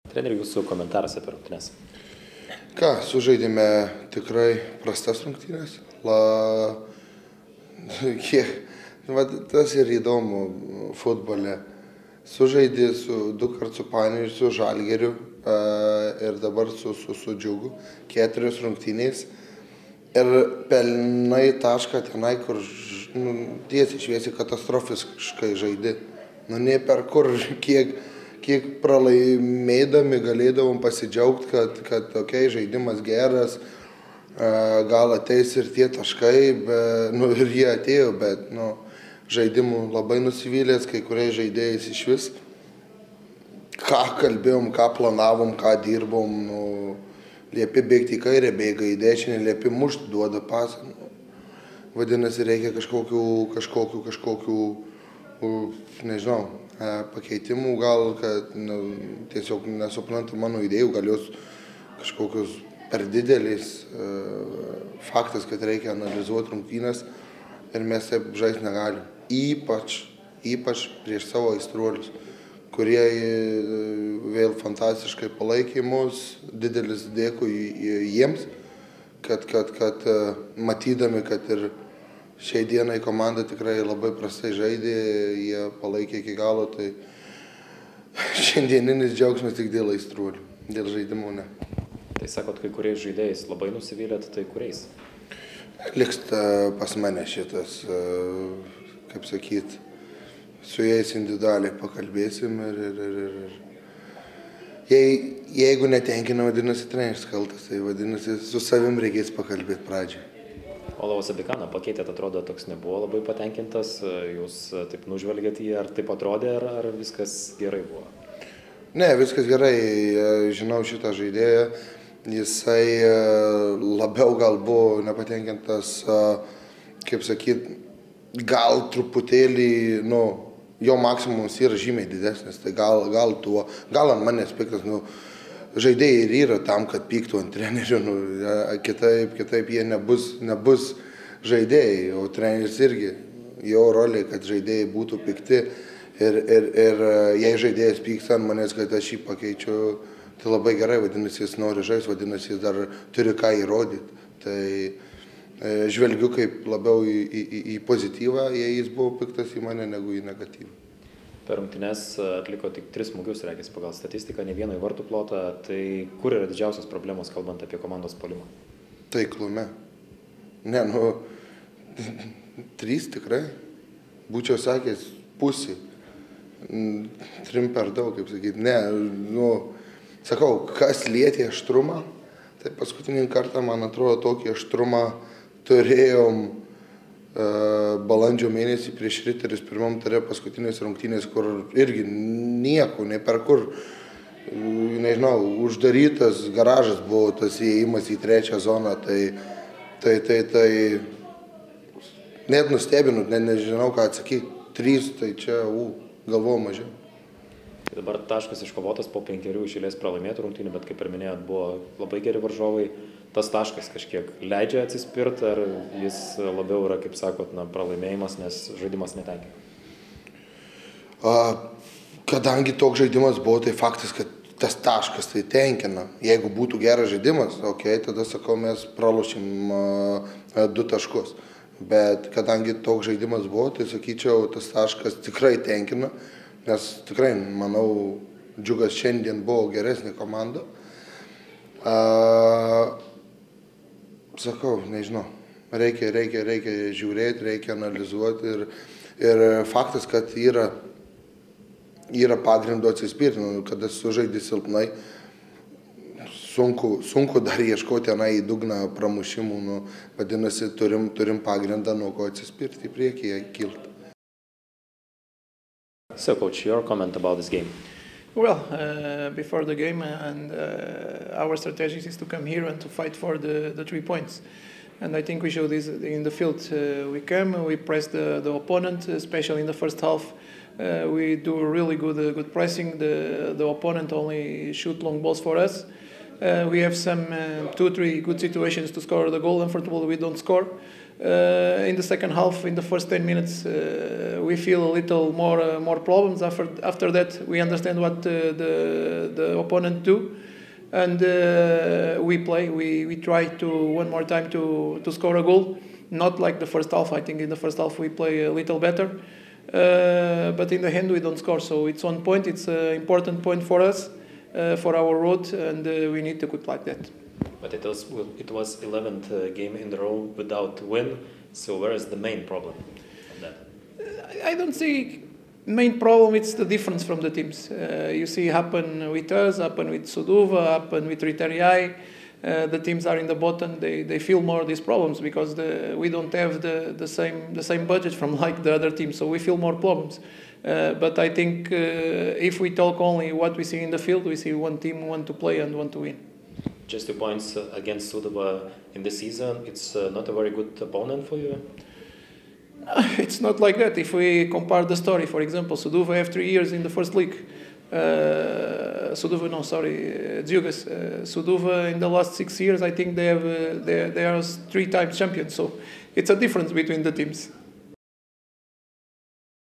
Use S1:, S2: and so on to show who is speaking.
S1: Treneri, jūsų komentaras apie rungtynes.
S2: Ką, sužaidėme tikrai prastas rungtynės. Tas ir įdomu futbole. Sužaidė du kartus su Panevėžiu, su Žalgiriu ir dabar su Džiugu. 4 rungtynės. Ir pelnai tašką tenai, kur tiesiai šviesiai katastrofiškai žaidė. Ne per kur, kiek pralaimėdami galėdavom pasidžiaugti, kad žaidimas geras, gal ateis ir tie taškai, ir jie atėjo, bet žaidimų labai nusivylęs, kai kuriais žaidėjais iš vis. Ką kalbėjom, ką planavom, ką dirbom, liepi bėgti į kairę, bėga į dešinę, liepi mušti, duoda pasą. Vadinasi, reikia kažkokių, nežinau, pakeitimų, gal, kad tiesiog nesupranta mano idėjų, gal jos kažkokios per didelis faktas, kad reikia analizuoti rungtynes ir mes taip žaisti negalim. Ypač prieš savo aistruolius, kurie vėl fantastiškai palaikė mus, didelis dėkui jiems, kad matydami, kad ir šiai dienai komanda tikrai labai prastai žaidė, jie palaikė iki galo, tai šiandieninis džiaugsmas tik dėl aistruolių, dėl žaidimų ne.
S1: Tai sakot, kai kuriais žaidėjais labai nusivylėt, tai kuriais?
S2: Liks pas mane šitas, kaip sakyt, su jais individualiai pakalbėsim ir jeigu netenkina, vadinasi, treneris kaltas, tai vadinasi, su savim reikės pakalbėti pradžiai.
S1: Olavas Abikaną pakeitėt, atrodo, toks nebuvo labai patenkintas, jūs taip nužvelgėt jį, ar taip atrodė, ar viskas gerai buvo?
S2: Ne, viskas gerai, žinau šitą žaidėją, jisai labiau gal buvo nepatenkintas, kaip sakyt, gal truputėlį, jo maksimumas yra žymiai didesnis, tai gal ant manęs piktas, žaidėjai ir yra tam, kad pyktų ant trenerių, kitaip jie nebus žaidėjai, o treneris irgi, jo rolė, kad žaidėjai būtų pikti ir jei žaidėjas pyksta ant manęs, kad aš jį pakeičiu, tai labai gerai, vadinasi, jis nori žaisti, vadinasi, jis dar turi ką įrodyti. Tai žvelgiu kaip labiau į pozityvą, jei jis buvo piktas į mane, negu į negatyvą.
S1: Per rungtynes atliko tik 3 smūgius, regis, pagal statistiką, ne vieno į vartų plotą. Tai kur yra didžiausios problemos, kalbant apie komandos puolimą?
S2: Taiklume. Ne, 3 tikrai. Būčiau sakęs pusė. 3 per daug, kaip sakyti. Ne, sakau, kas lietė aštrumą, tai paskutinį kartą, man atrodo, tokį aštrumą turėjom balandžio mėnesį prieš Riterius pirmam ture paskutinės rungtynės, kur irgi nieko, ne per kur, nežinau, uždarytas garažas buvo tas įėjimas į 3 zoną, tai net nustebinu, nežinau ką atsakyti, 3, tai čia, galvoju mažiau.
S1: Dabar taškas iškovotas po 5 iš eilės pralaimėtų rungtynių, bet kaip ir minėjot, buvo labai geri varžovai. Tas taškas kažkiek leidžia atsispirti, ar jis labiau yra, kaip sakot, pralaimėjimas, nes žaidimas netenkina?
S2: Kadangi toks žaidimas buvo, tai faktas, kad tas taškas tai tenkina. Jeigu būtų geras žaidimas, tada, sakau, mes pralošim 2 taškus. Bet kadangi toks žaidimas buvo, tai sakyčiau, tas taškas tikrai tenkina. Nes tikrai, manau, Džiugas šiandien buvo geresnė komanda. Sakau, nežinau, reikia žiūrėti, reikia analizuoti ir faktas, kad yra pagrindo atsispirti, kada sužaidži silpnai, sunku dar ieškoti į dugną pramušimų, vadinasi, turim pagrindą, nuo ko atsispirti į priekį, kilti.
S1: So, coach, your comment about this game?
S3: Well, before the game, and our strategy is to come here and to fight for the 3 points. And I think we showed this in the field. We press the opponent, especially in the first half. We do really good pressing. The opponent only shoot long balls for us. We have some 2-3 good situations to score the goal. Unfortunately, we don't score. In the second half, in the first 10 minutes, we feel a little more problems. After that, we understand what the opponent do, and we play. We try to one more time to score a goal. Not like the first half. I think in the first half we play a little better, but in the end we don't score. So it's 1 point. It's an important point for us, for our road, and we need to keep like that.
S1: But it was 11th game in a row without win. So where is the main problem of that?
S3: I don't see main problem. It's the difference from the teams. You see happen with us, happen with Sudova, happen with Riteriai. The teams are in the bottom. They feel more these problems because we don't have the same budget from like the other teams. So we feel more problems. But I think if we talk only what we see in the field, we see one team want to play and want to win.
S1: Just 2 points against Sudova in the season. It's not a very good opponent for you?
S3: It's not like that. If we compare the story, for example, Sudova have 3 years in the first league. Džiugas. Sudova in the last 6 years, I think they are 3 times champions. So it's a difference between the teams.